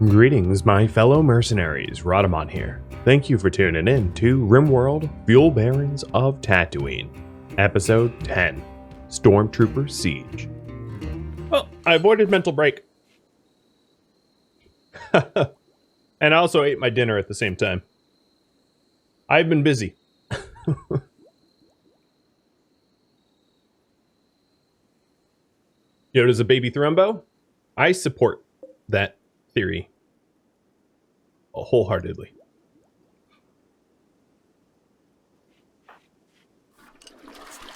Greetings, my fellow mercenaries. Rhadamant here. Thank you for tuning in to RimWorld, Fuel Barons of Tatooine, Episode 10, Stormtrooper Siege. Well, I avoided mental break. And I also ate my dinner at the same time. I've been busy. Yoda's a baby Thrumbo? I support that theory wholeheartedly.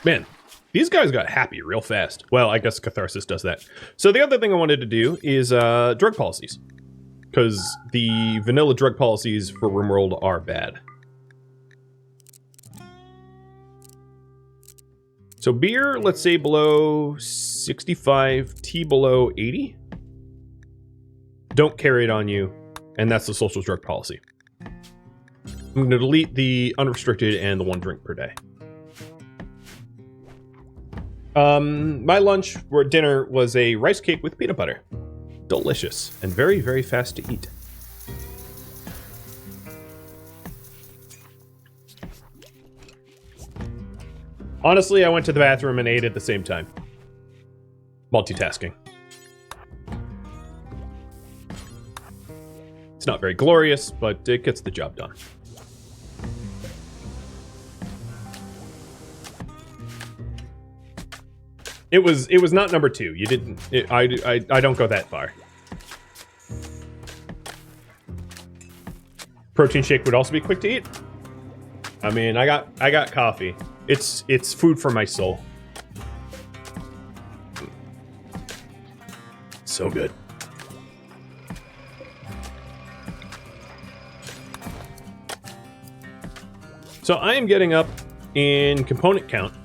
Man, these guys got happy real fast. Well, I guess Catharsis does that. So the other thing I wanted to do is drug policies. Because the vanilla drug policies for RimWorld are bad. So beer, let's say below 65, tea below 80. Don't carry it on you, and that's the social drug policy. I'm going to delete the unrestricted and the 1 drink per day. My lunch or dinner was a rice cake with peanut butter. Delicious and very, very fast to eat. Honestly, I went to the bathroom and ate at the same time. Multitasking. It's not very glorious, but it gets the job done. It was not number 2. You didn't. I don't go that far. Protein shake would also be quick to eat. I mean, I got coffee. It's food for my soul. So good. So I am getting up in component count.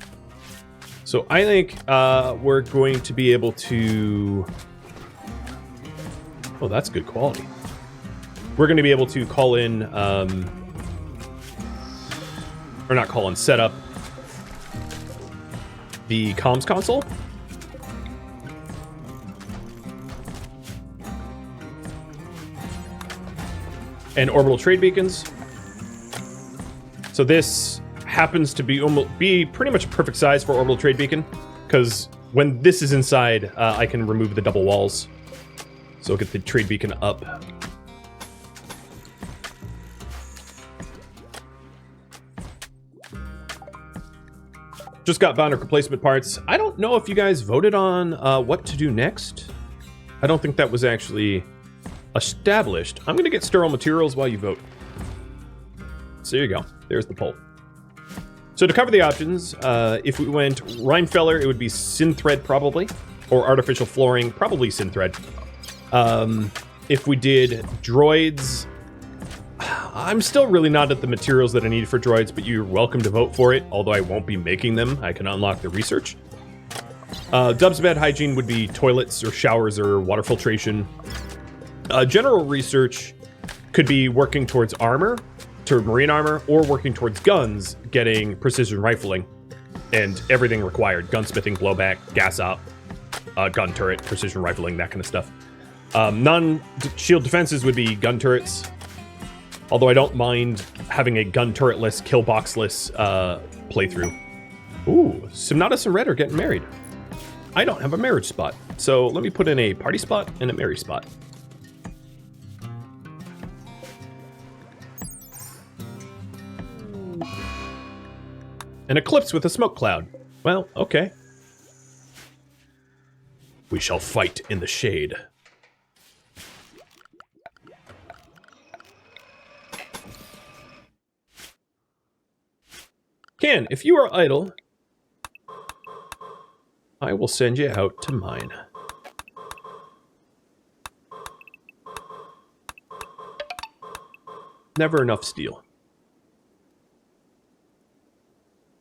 So I think we're going to be able to... Oh, that's good quality. We're going to be able to call in... or not call in, set up the comms console. And orbital trade beacons. So this happens to be pretty much a perfect size for orbital trade beacon, because when this is inside, I can remove the double walls. So I'll get the trade beacon up. Just got boundary replacement parts. I don't know if you guys voted on what to do next. I don't think that was actually established. I'm going to get sterile materials while you vote. So there you go. There's the poll. So to cover the options, if we went Rhinefeller, it would be synthread probably, or artificial flooring, probably synthread. If we did droids, I'm still really not at the materials that I need for droids, but you're welcome to vote for it, although I won't be making them. I can unlock the research. Dubs bed hygiene would be toilets or showers or water filtration. General research could be working towards armor, to marine armor, or working towards guns, getting precision rifling and everything required. Gunsmithing, blowback, gas op, gun turret, precision rifling, that kind of stuff. Non-shield defenses would be gun turrets, although I don't mind having a gun turretless, kill boxless playthrough. Ooh, Simnatus and Red are getting married. I don't have a marriage spot, so let me put in a party spot and a marriage spot. An eclipse with a smoke cloud. Well, okay. We shall fight in the shade. Ken, if you are idle, I will send you out to mine. Never enough steel.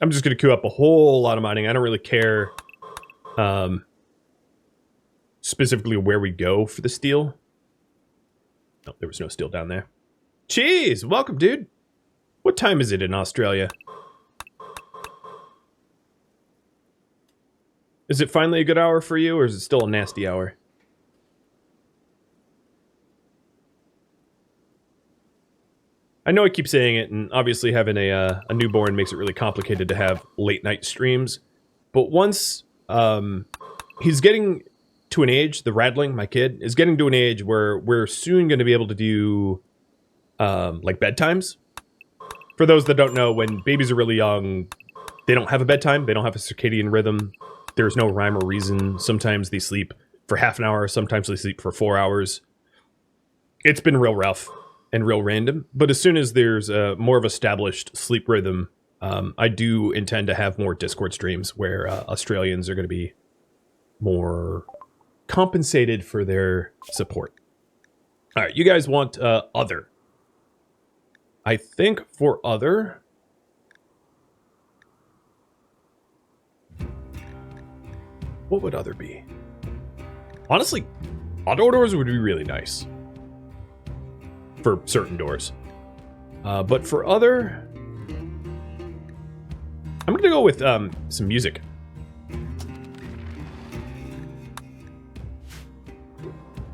I'm just going to queue up a whole lot of mining. I don't really care specifically where we go for the steel. No, there was no steel down there. Cheese! Welcome, dude. What time is it in Australia? Is it finally a good hour for you, or is it still a nasty hour? I know I keep saying it, and obviously having a newborn makes it really complicated to have late night streams. But once he's getting to an age, the Radling, my kid, is getting to an age where we're soon going to be able to do like bedtimes. For those that don't know, when babies are really young, they don't have a bedtime. They don't have a circadian rhythm. There's no rhyme or reason. Sometimes they sleep for half an hour. Sometimes they sleep for 4 hours. It's been real rough and real random. But as soon as there's a more of established sleep rhythm, I do intend to have more Discord streams where Australians are going to be more compensated for their support. All right, you guys want other. I think for other... What would other be? Honestly, auto doors would be really nice. For certain doors. But for other... I'm going to go with some music.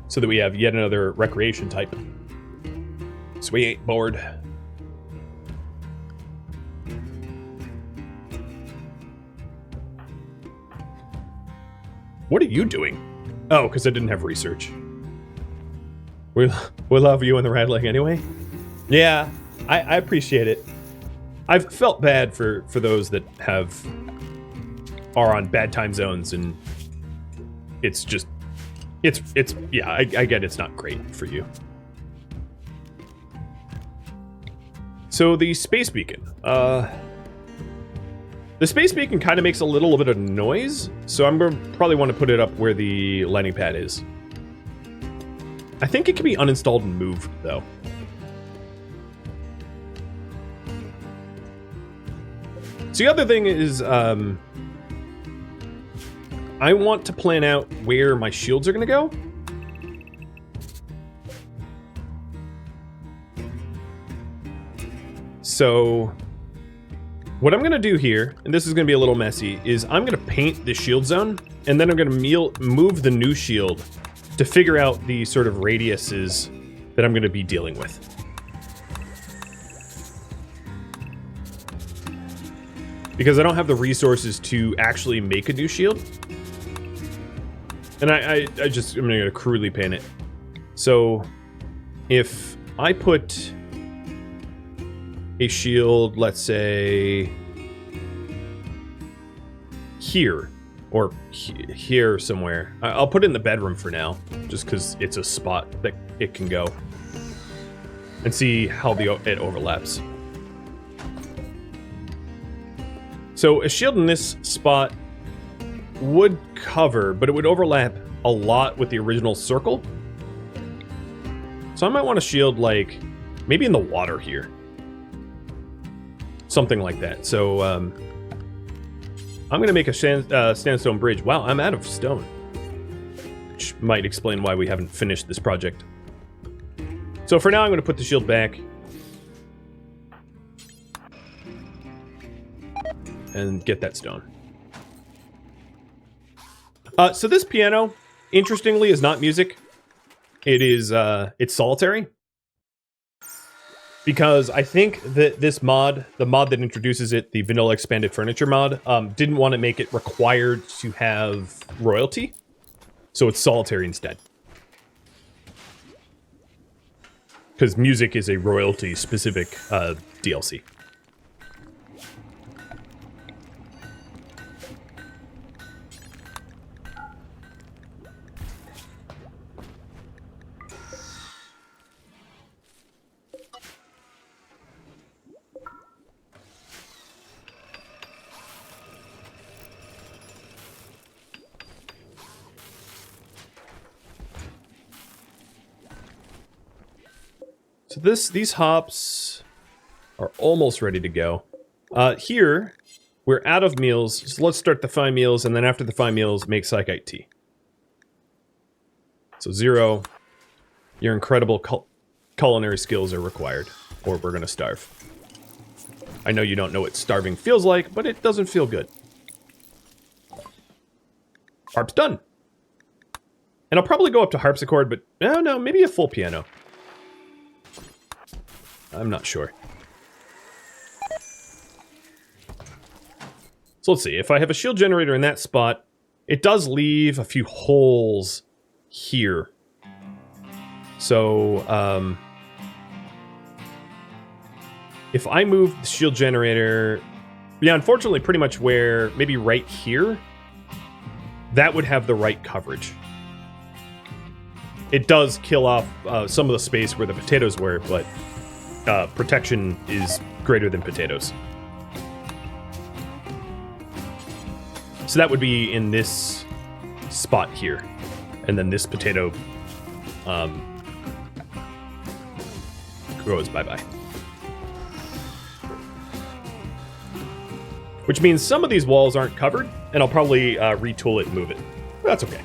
So that we have yet another recreation type. So we ain't bored. What are you doing? Oh, because I didn't have research. We love you and the Radling anyway. Yeah, I appreciate it. I've felt bad for those that are on bad time zones, and it's just, it's yeah, I get it's not great for you. So the space beacon. The space beacon kind of makes a little bit of noise, so I'm going to probably want to put it up where the landing pad is. I think it can be uninstalled and moved, though. So the other thing is, I want to plan out where my shields are going to go. So what I'm going to do here, and this is going to be a little messy, is I'm going to paint the shield zone, and then I'm going to move the new shield to figure out the sort of radiuses that I'm going to be dealing with. Because I don't have the resources to actually make a new shield. And I'm going to crudely paint it. So if I put a shield, let's say, here, or here somewhere. I'll put it in the bedroom for now, just because it's a spot that it can go. And see how it overlaps. So a shield in this spot would cover, but it would overlap a lot with the original circle. So I might want a shield, like, maybe in the water here. Something like that. So, I'm going to make a sandstone bridge. Wow, I'm out of stone. Which might explain why we haven't finished this project. So for now, I'm going to put the shield back. And get that stone. So this piano, interestingly, is not music. It is, it's solitary. Because I think that this mod, the mod that introduces it, the vanilla expanded furniture mod, didn't want to make it required to have royalty. So it's solitary instead. Because music is a royalty-specific DLC. So these hops are almost ready to go. Here, we're out of meals, so let's start the 5 meals, and then after the 5 meals, make Psychite tea. So 0, your incredible culinary skills are required, or we're gonna starve. I know you don't know what starving feels like, but it doesn't feel good. Harp's done. And I'll probably go up to harpsichord, but no, maybe a full piano. I'm not sure. So let's see. If I have a shield generator in that spot, it does leave a few holes here. So, if I move the shield generator... Yeah, unfortunately, pretty much where... Maybe right here. That would have the right coverage. It does kill off some of the space where the potatoes were, but protection is greater than potatoes. So that would be in this spot here. And then this potato goes bye-bye. Which means some of these walls aren't covered, and I'll probably retool it and move it. That's okay.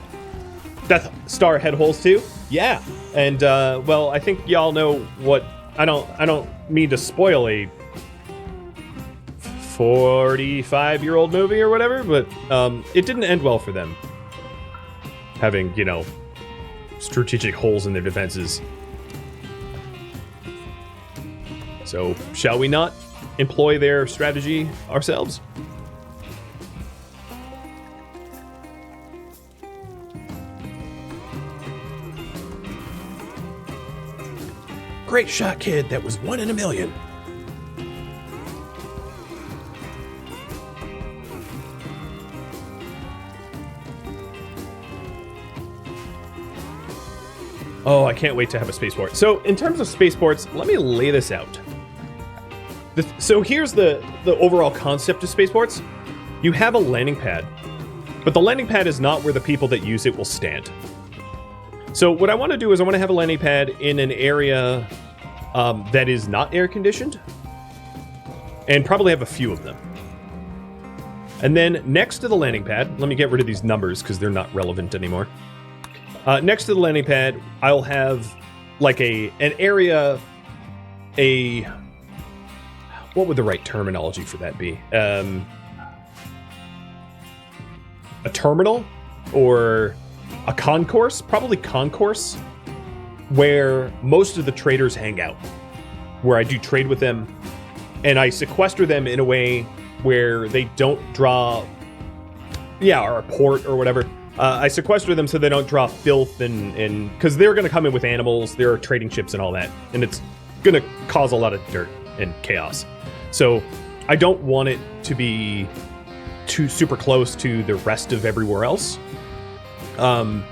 Death Star head holes too? Yeah. And well, I think y'all know what I don't mean to spoil a 45-year-old movie or whatever, but it didn't end well for them. Having, you know, strategic holes in their defenses. So, shall we not employ their strategy ourselves? Great shot, kid. That was 1 in a million. Oh, I can't wait to have a spaceport. So, in terms of spaceports, let me lay this out. So here's the overall concept of spaceports. You have a landing pad, but the landing pad is not where the people that use it will stand. So what I want to do is I want to have a landing pad in an area that is not air-conditioned, and probably have a few of them. And then next to the landing pad, let me get rid of these numbers because they're not relevant anymore. Next to the landing pad, I'll have like an area, what would the right terminology for that be? A terminal or a concourse? Probably concourse, where most of the traders hang out, where I do trade with them, and I sequester them in a way where they don't draw, or a port or whatever. I sequester them so they don't draw filth and because they're going to come in with animals, there are trading ships and all that, and it's going to cause a lot of dirt and chaos. So I don't want it to be too super close to the rest of everywhere else. And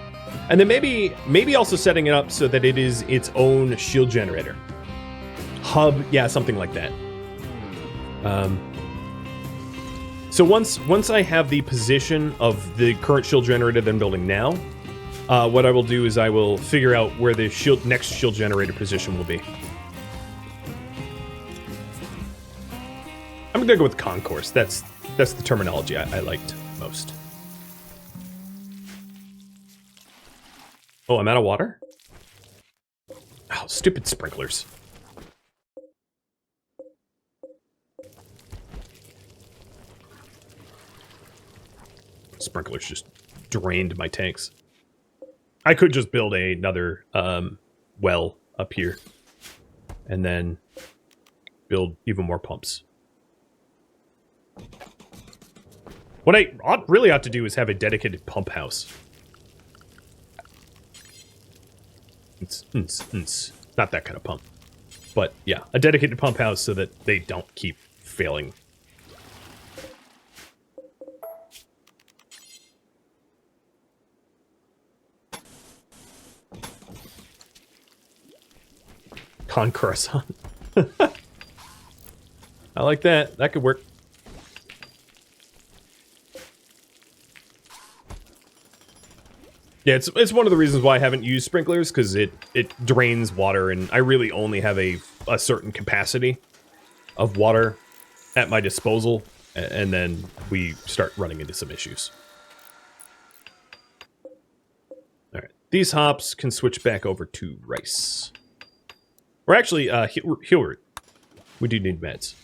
then maybe also setting it up so that it is its own shield generator. Hub, yeah, something like that. So once I have the position of the current shield generator that I'm building now, what I will do is I will figure out where the next shield generator position will be. I'm gonna go with concourse. That's the terminology I liked most. Oh, I'm out of water? Oh, stupid sprinklers. Sprinklers just drained my tanks. I could just build another well up here and then build even more pumps. What I really ought to do is have a dedicated pump house. It's not that kind of pump. But yeah, a dedicated pump house so that they don't keep failing. Croissant. I like that. That could work. Yeah, it's one of the reasons why I haven't used sprinklers, because it drains water, and I really only have a certain capacity of water at my disposal, and then we start running into some issues. Alright, these hops can switch back over to rice. Or actually, Hilbert. We do need meds.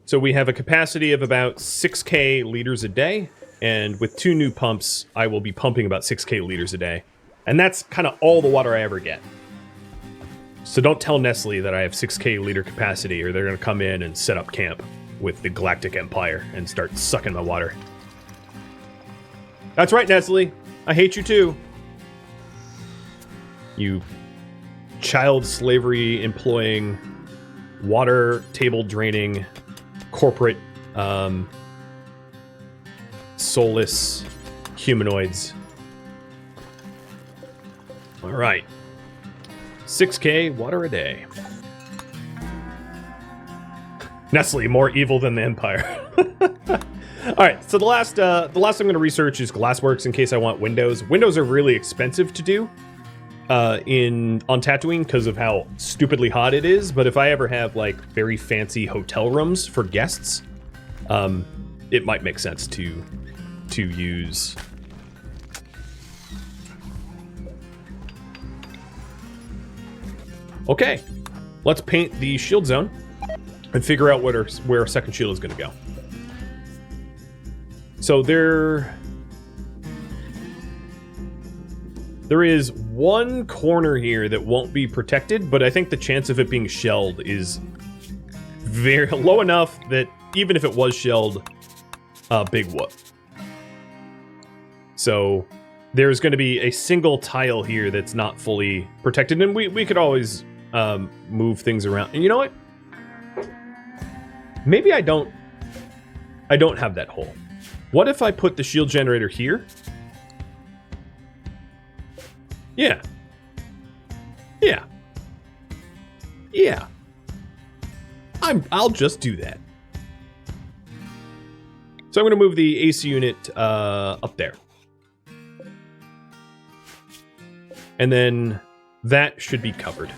So we have a capacity of about 6k liters a day. And with 2 new pumps, I will be pumping about 6k liters a day. And that's kind of all the water I ever get. So don't tell Nestle that I have 6k liter capacity, or they're going to come in and set up camp with the Galactic Empire and start sucking my water. That's right, Nestle. I hate you too. You child slavery employing, water table draining, corporate, soulless humanoids. All right. 6k water a day. Nestle, more evil than the Empire. All right, so the last I'm going to research is Glassworks in case I want windows. Windows are really expensive to do on Tatooine because of how stupidly hot it is. But if I ever have like very fancy hotel rooms for guests, it might make sense to use. Okay, let's paint the shield zone and figure out where our second shield is going to go. So there is one corner here that won't be protected, but I think the chance of it being shelled is very low enough that even if it was shelled, big whoop. So there's going to be a single tile here that's not fully protected, and we could always move things around. And you know what? Maybe I don't have that hole. What if I put the shield generator here? Yeah. Yeah. Yeah. I'll just do that. So I'm going to move the AC unit up there. And then that should be covered.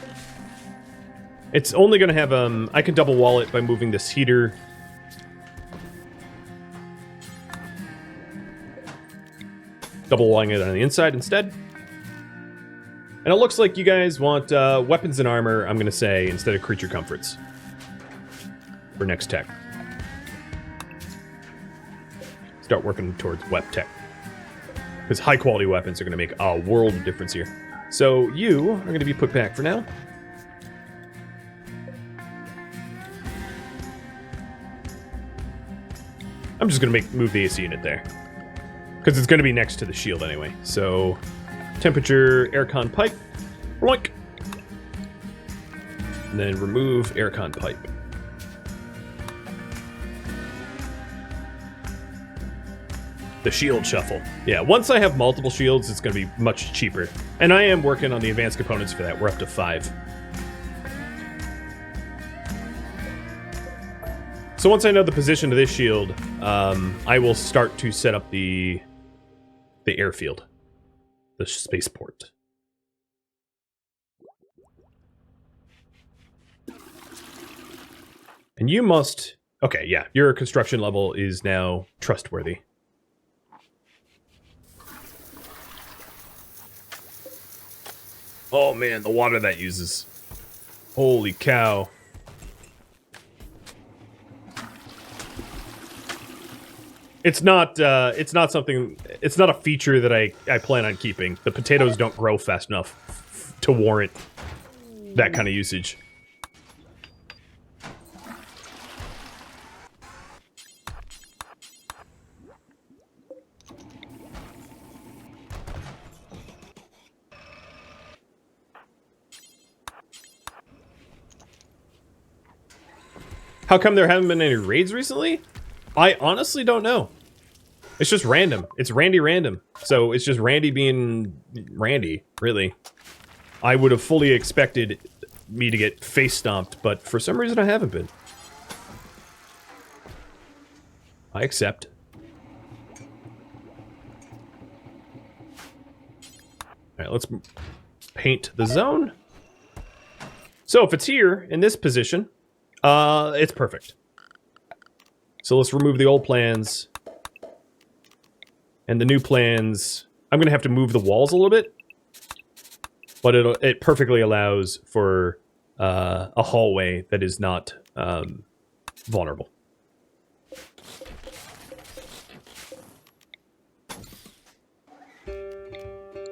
It's only going to have, I can double wall it by moving this heater. Double walling it on the inside instead. And it looks like you guys want weapons and armor, I'm going to say, instead of creature comforts. For next tech. Start working towards web tech. Because high quality weapons are going to make a world of difference here. So you are going to be put back for now. I'm just going to move the AC unit there. Because it's going to be next to the shield anyway. So, temperature, aircon pipe. Bloink. And then remove aircon pipe. The shield shuffle. Yeah, once I have multiple shields, it's going to be much cheaper. And I am working on the advanced components for that. We're up to 5. So once I know the position of this shield, I will start to set up the airfield, the spaceport. And you must... Okay, yeah, your construction level is now trustworthy. Oh man, the water that uses. Holy cow. It's not something, it's not a feature that I plan on keeping. The potatoes don't grow fast enough to warrant that kind of usage. How come there haven't been any raids recently? I honestly don't know. It's just random. It's Randy random. So it's just Randy being Randy, really. I would have fully expected me to get face stomped, but for some reason I haven't been. I accept. Alright, let's paint the zone. So if it's here, in this position, it's perfect. So let's remove the old plans. And the new plans, I'm going to have to move the walls a little bit. But it perfectly allows for a hallway that is not vulnerable.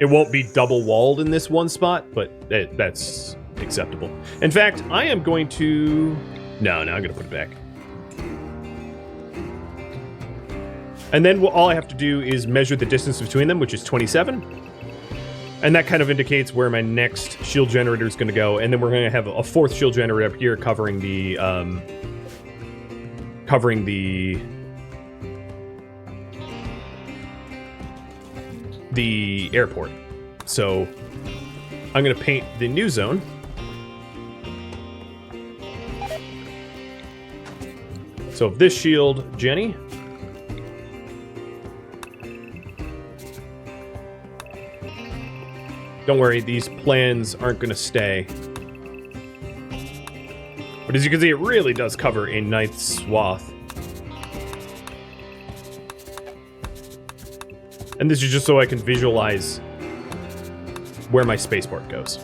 It won't be double walled in this one spot, but that's acceptable. In fact, I am going to... No, I'm going to put it back. And then all I have to do is measure the distance between them, which is 27. And that kind of indicates where my next shield generator is going to go. And then we're going to have a fourth shield generator up here covering the airport. So I'm going to paint the new zone. So this shield, Jenny. Don't worry, these plans aren't going to stay. But as you can see, it really does cover a nice swath. And this is just so I can visualize where my spaceport goes.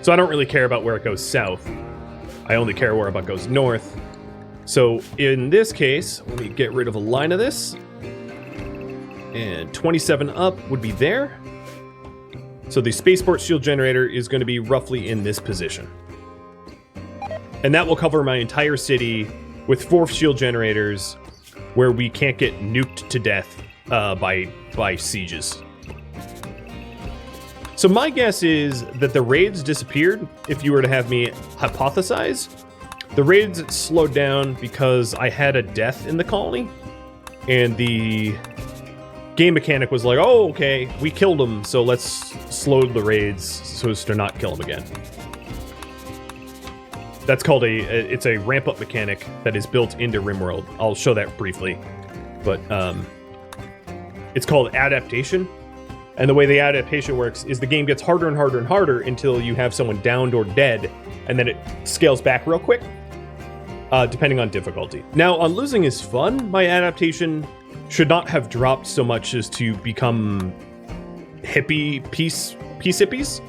So I don't really care about where it goes south. I only care where it goes north. So in this case, let me get rid of a line of this. And 27 up would be there. So the spaceport shield generator is going to be roughly in this position. And that will cover my entire city with 4 shield generators where we can't get nuked to death by sieges. So my guess is that the raids disappeared. If you were to have me hypothesize, the raids slowed down because I had a death in the colony, and the game mechanic was like, oh, okay, we killed him, so let's slow the raids so as to not kill him again. That's called it's a ramp-up mechanic that is built into RimWorld. I'll show that briefly, but it's called adaptation. And the way the adaptation works is the game gets harder and harder and harder until you have someone downed or dead, and then it scales back real quick, depending on difficulty. Now, on losing is fun, my adaptation should not have dropped so much as to become peace hippies.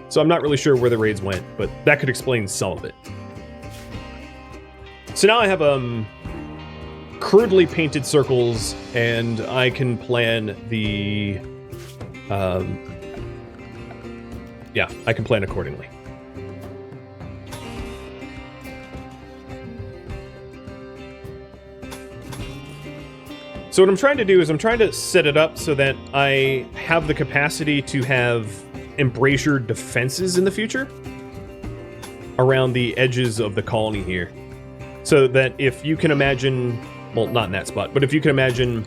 So I'm not really sure where the raids went, but that could explain some of it. So now I have crudely painted circles, and I can plan the I can plan accordingly. So what I'm trying to do is I'm trying to set it up so that I have the capacity to have embrasured defenses in the future around the edges of the colony here. So that if you can imagine, well, not in that spot, but if you can imagine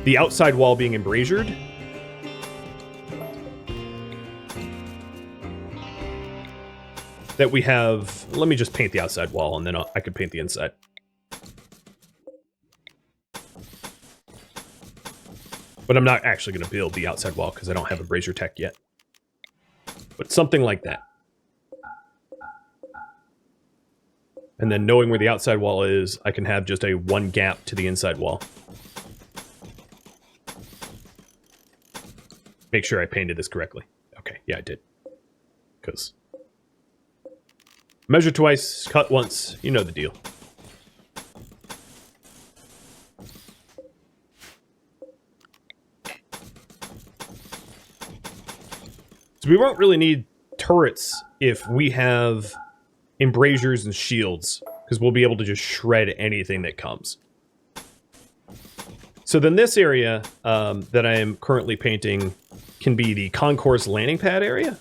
the outside wall being embrasured, that we have, let me just paint the outside wall and then I can paint the inside. But I'm not actually going to build the outside wall because I don't have a brazier tech yet. But something like that. And then knowing where the outside wall is, I can have just a one gap to the inside wall. Make sure I painted this correctly. Okay, yeah, I did. Because measure twice, cut once, you know the deal. So we won't really need turrets if we have embrasures and shields, because we'll be able to just shred anything that comes. So then this area that I am currently painting can be the concourse landing pad area.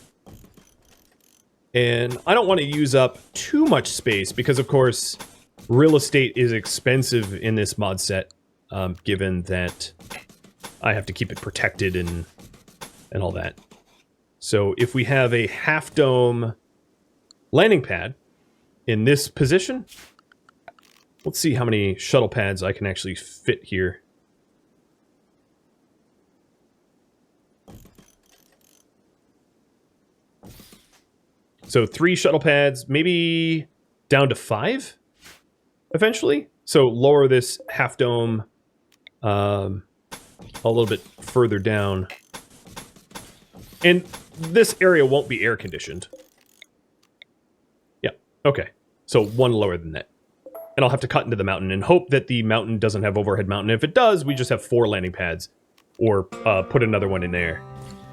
And I don't want to use up too much space because, of course, real estate is expensive in this mod set, given that I have to keep it protected and all that. So if we have a half-dome landing pad in this position, let's see how many shuttle pads I can actually fit here. So 3 shuttle pads, maybe down to 5 eventually. So lower this half dome a little bit further down. And this area won't be air conditioned. Yeah, okay. So 1 lower than that. and I'll have to cut into the mountain and hope that the mountain doesn't have overhead mountain. If it does, we just have 4 landing pads, or put another one in there.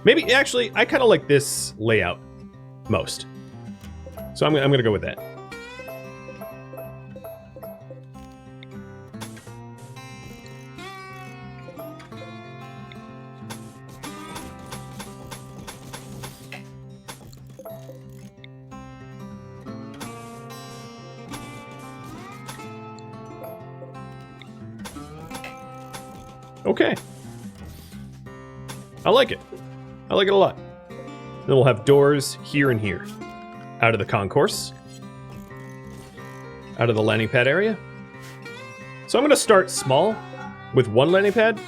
Maybe, actually, I kind of like this layout most. So I'm going to go with that. Okay. I like it. I like it a lot. Then we'll have doors here and here. Out of the concourse. Out of the landing pad area. So I'm going to start small with 1 landing pad.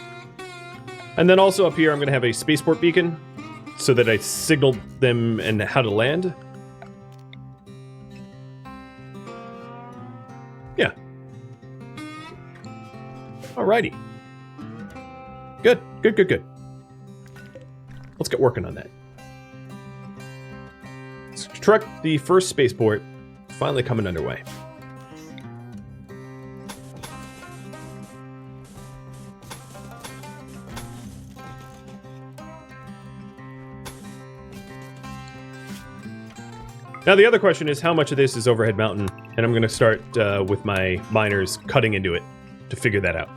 And then also up here I'm going to have a spaceport beacon so that I signal them and how to land. Yeah. Alrighty. Good, good, good, good. Let's get working on that. Let's construct the first spaceport, finally coming underway. Now the other question is how much of this is overhead mountain, and I'm going to start with my miners cutting into it to figure that out.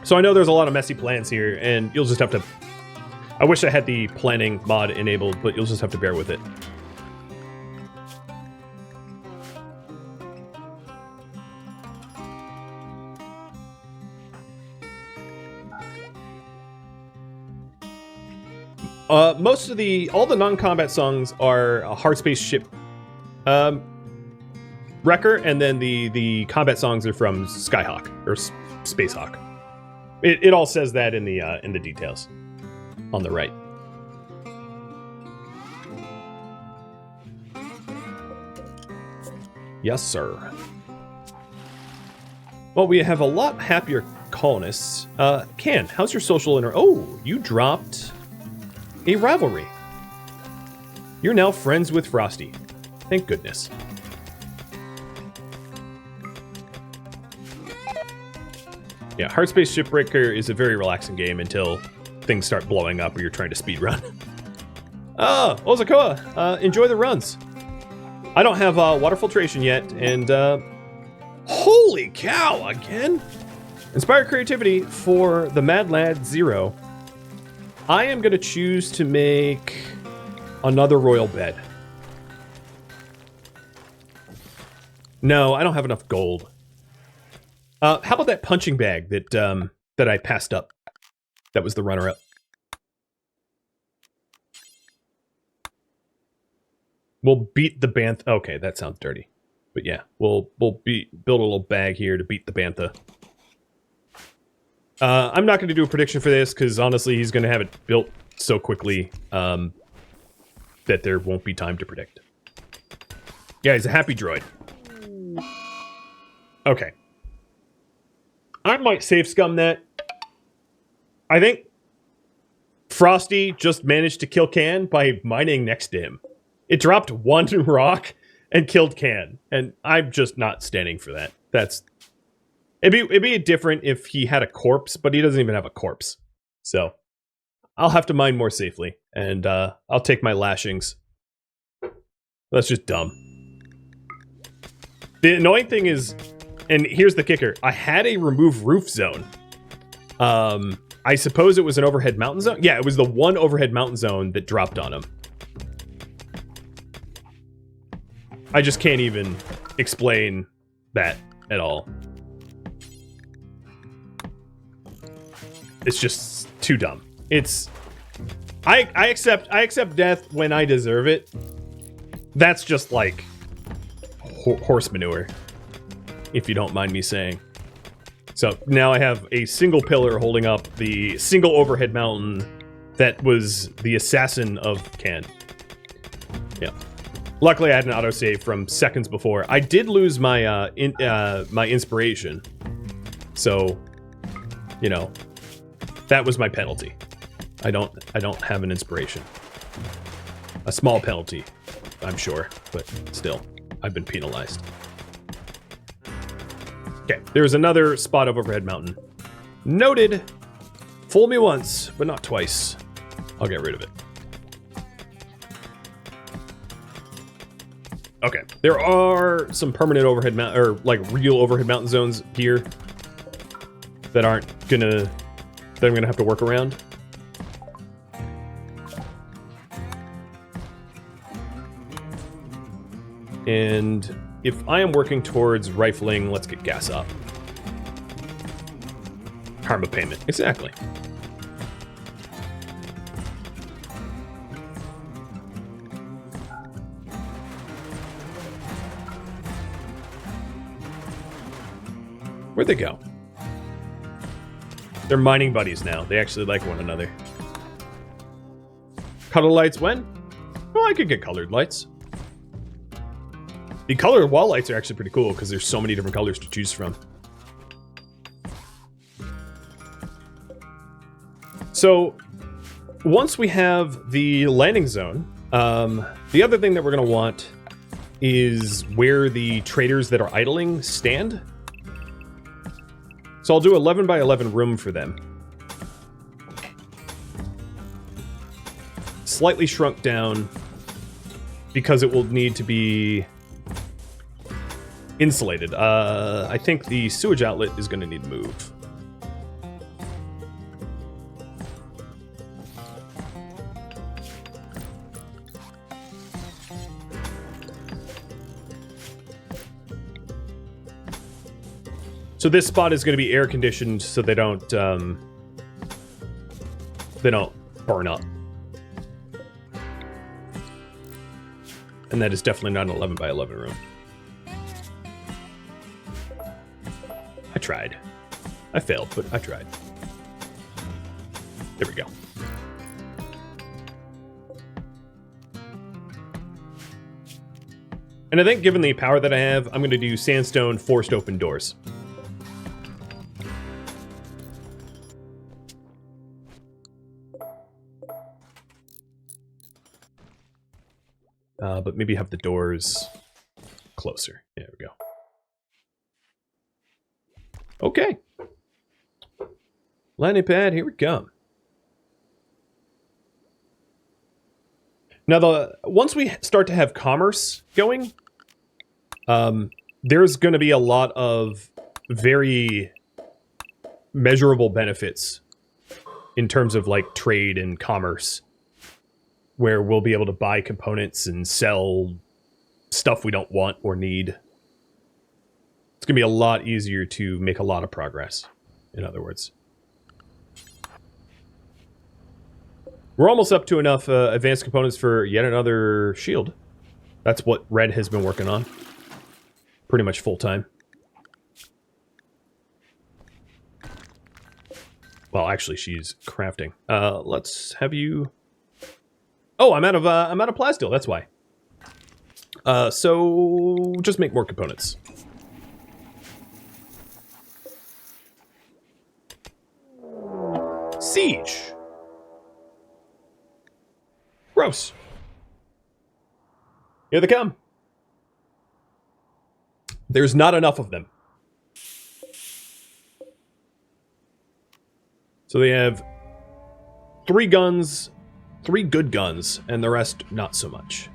So I know there's a lot of messy plans here, and you'll just have to... I wish I had the planning mod enabled, but you'll just have to bear with it. Most of all the non-combat songs are a hard space ship wrecker, and then the combat songs are from Skyhawk or Spacehawk. It all says that in the details on the right. Yes, sir. Well, we have a lot happier colonists. Can, how's your social Oh, you dropped a rivalry. You're now friends with Frosty. Thank goodness. Yeah, Hard Space Shipbreaker is a very relaxing game until things start blowing up or you're trying to speedrun. Oh, Ozakoa, enjoy the runs. I don't have water filtration yet, and holy cow, again? Inspire creativity for the Mad Lad 0. I am going to choose to make another royal bed. No, I don't have enough gold. How about that punching bag that I passed up? That was the runner-up. We'll beat the Bantha. Okay, that sounds dirty. But yeah, we'll build a little bag here to beat the Bantha. I'm not going to do a prediction for this, because honestly, he's going to have it built so quickly that there won't be time to predict. Yeah, he's a happy droid. Okay. I might safe scum that. I think Frosty just managed to kill Can by mining next to him. It dropped 1 rock and killed Can, and I'm just not standing for that. It'd be different if he had a corpse, but he doesn't even have a corpse. So I'll have to mine more safely, and I'll take my lashings. That's just dumb. The annoying thing is, and here's the kicker, I had a remove roof zone. I suppose it was an overhead mountain zone? Yeah, it was the one overhead mountain zone that dropped on him. I just can't even explain that at all. It's just too dumb. It's... I accept death when I deserve it. That's just like horse manure, if you don't mind me saying. So now I have a single pillar holding up the single overhead mountain that was the assassin of Can. Yeah. Luckily, I had an autosave from seconds before. I did lose my my inspiration, so you know that was my penalty. I don't have an inspiration. A small penalty, I'm sure, but still, I've been penalized. Okay, there's another spot of overhead mountain. Noted. Fool me once, but not twice. I'll get rid of it. Okay, there are some permanent overhead mountain, or like real overhead mountain zones here that aren't gonna, that I'm gonna have to work around. And if I am working towards rifling, let's get gas up. Karma payment, exactly. Where'd they go? They're mining buddies now. They actually like one another. Color lights when? Well, I could get colored lights. The colored wall lights are actually pretty cool because there's so many different colors to choose from. So, once we have the landing zone, the other thing that we're going to want is where the traders that are idling stand. So I'll do 11 by 11 room for them. Slightly shrunk down because it will need to be insulated. I think the sewage outlet is going to need to move. So this spot is going to be air conditioned so they don't burn up. And that is definitely not an 11 by 11 room. I tried. I failed, but I tried. There we go. And I think given the power that I have, I'm going to do sandstone forced open doors. But maybe have the doors closer. There we go. Okay. Landing pad, here we come. Now, once we start to have commerce going, there's going to be a lot of very measurable benefits in terms of like trade and commerce, where we'll be able to buy components and sell stuff we don't want or need. It's going to be a lot easier to make a lot of progress, in other words. We're almost up to enough advanced components for yet another shield. That's what Red has been working on. Pretty much full-time. Well, actually, she's crafting. Let's have you... Oh, I'm out of plasteel. That's why. So just make more components. Siege. Gross. Here they come. There's not enough of them. So they have 3 guns. 3 good guns, and the rest not so much.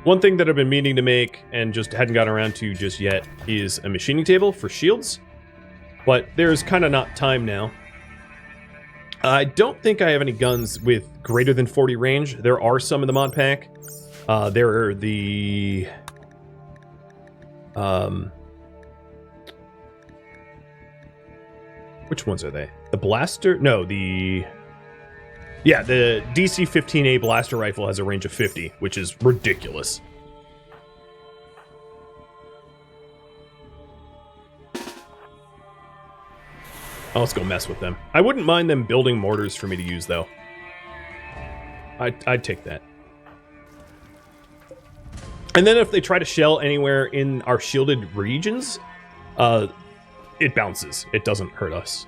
One thing that I've been meaning to make, and just hadn't gotten around to just yet, is a machining table for shields. But there's kind of not time now. I don't think I have any guns with greater than 40 range. There are some in the mod pack. There are the... Which ones are they? The blaster? No, the... Yeah, the DC-15A blaster rifle has a range of 50, which is ridiculous. Oh, let's go mess with them. I wouldn't mind them building mortars for me to use, though. I'd take that. And then if they try to shell anywhere in our shielded regions, it bounces. It doesn't hurt us.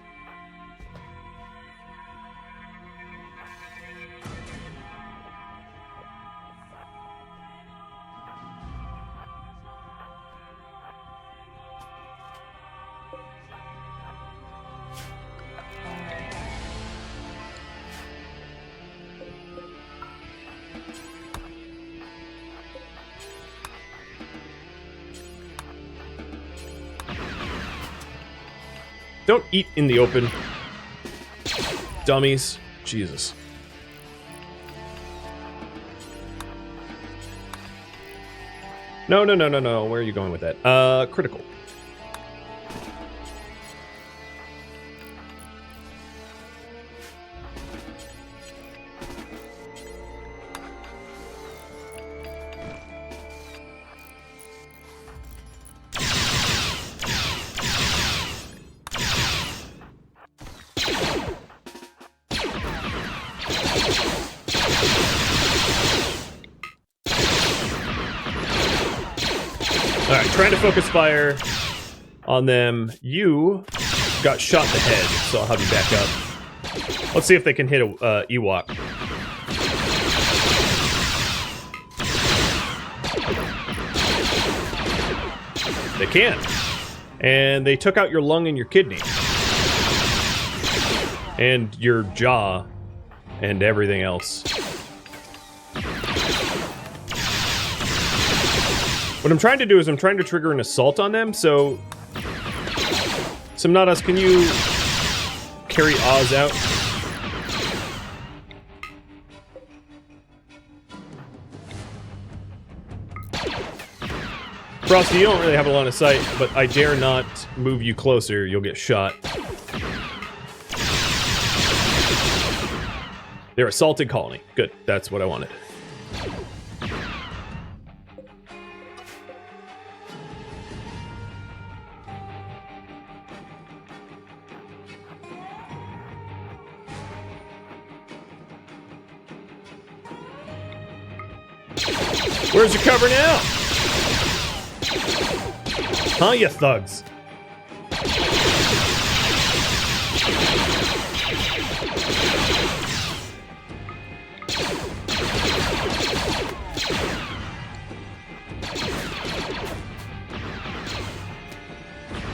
Don't eat in the open. Dummies. Jesus. No. Where are you going with that? Critical. Alright, trying to focus fire on them. You got shot in the head, so I'll have you back up. Let's see if they can hit a Ewok. They can. And they took out your lung and your kidney. And your jaw. And everything else. What I'm trying to do is I'm trying to trigger an assault on them, so... Simnadas, can you carry Oz out? Frosty, you don't really have a line of sight, but I dare not move you closer, you'll get shot. They're assaulted colony. Good, that's what I wanted. Where's your cover now? Huh, you thugs?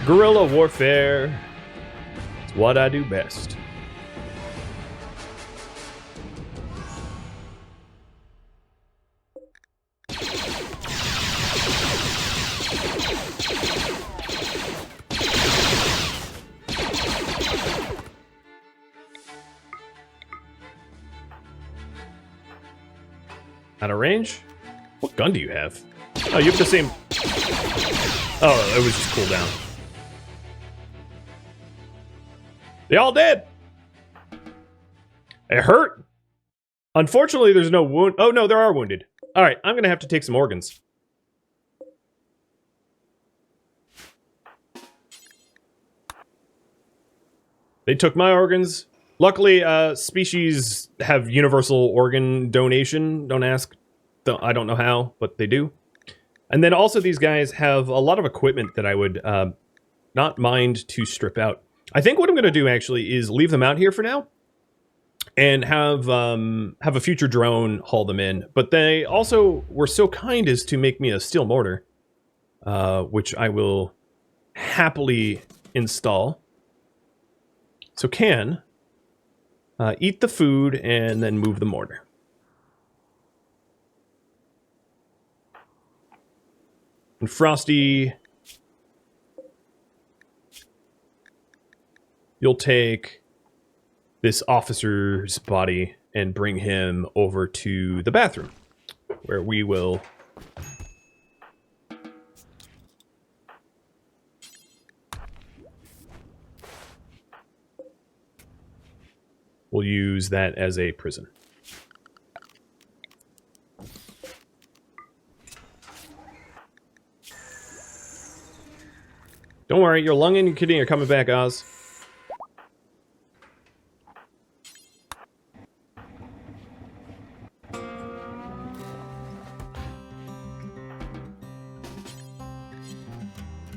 Guerrilla warfare is what I do best. Out of range? What gun do you have? Oh, you have the same... Oh, it was just cooldown. They all dead! It hurt! Unfortunately, there's no wound... Oh, no, there are wounded. Alright, I'm gonna have to take some organs. They took my organs. Luckily, species have universal organ donation. Don't ask. I don't know how, but they do. And then also these guys have a lot of equipment that I would not mind to strip out. I think what I'm going to do, actually, is leave them out here for now. And have a future drone haul them in. But they also were so kind as to make me a steel mortar. Which I will happily install. So can... eat the food and then move the mortar. And Frosty, you'll take this officer's body and bring him over to the bathroom, where we will... We'll use that as a prison. Don't worry, your lung and your kidney are coming back, Oz.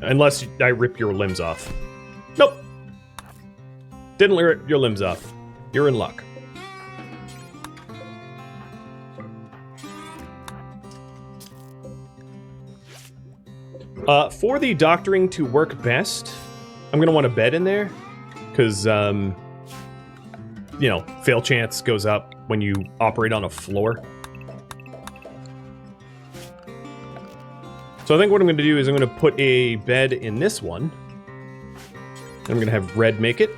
Unless I rip your limbs off. Nope. Didn't rip your limbs off. You're in luck. For the doctoring to work best, I'm going to want a bed in there. Because, you know, fail chance goes up when you operate on a floor. So I think what I'm going to do is I'm going to put a bed in this one. I'm going to have red make it.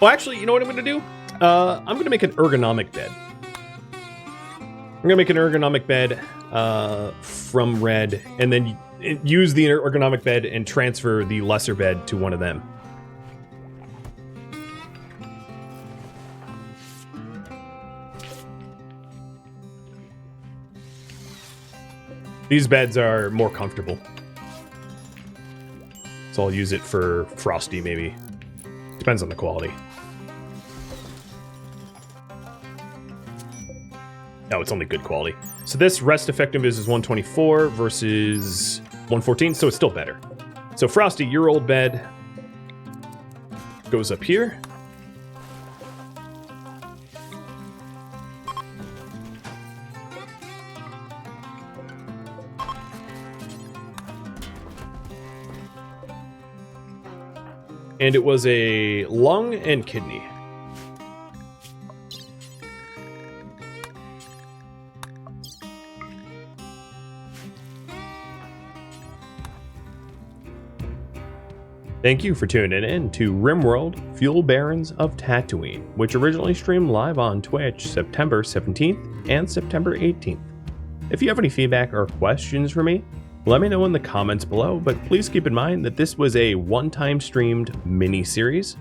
Well, actually, you know what I'm going to do? I'm going to make an ergonomic bed. I'm going to make an ergonomic bed from red, and then use the ergonomic bed and transfer the lesser bed to one of them. These beds are more comfortable. So I'll use it for Frosty, maybe. Depends on the quality. Oh, it's only good quality. So this rest effectiveness is 124 versus 114, so it's still better. So Frosty, your old bed goes up here. And it was a lung and kidney. Thank you for tuning in to RimWorld Fuel Barons of Tatooine, which originally streamed live on Twitch September 17th and September 18th. If you have any feedback or questions for me, let me know in the comments below, but please keep in mind that this was a one-time streamed mini-series.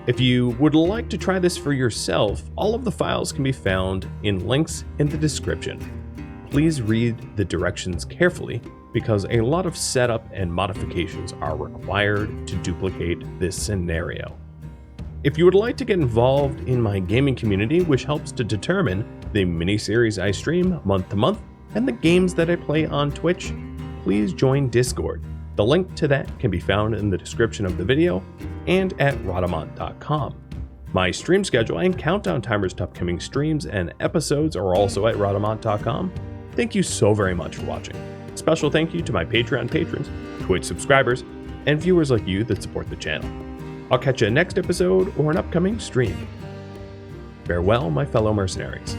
If you would like to try this for yourself, all of the files can be found in links in the description. Please read the directions carefully, because a lot of setup and modifications are required to duplicate this scenario. If you would like to get involved in my gaming community, which helps to determine the mini-series I stream month to month and the games that I play on Twitch, please join Discord. The link to that can be found in the description of the video and at Rhadamant.com. My stream schedule and countdown timers to upcoming streams and episodes are also at Rhadamant.com. Thank you so very much for watching. Special thank you to my Patreon patrons, Twitch subscribers, and viewers like you that support the channel. I'll catch you next episode or an upcoming stream. Farewell, my fellow mercenaries.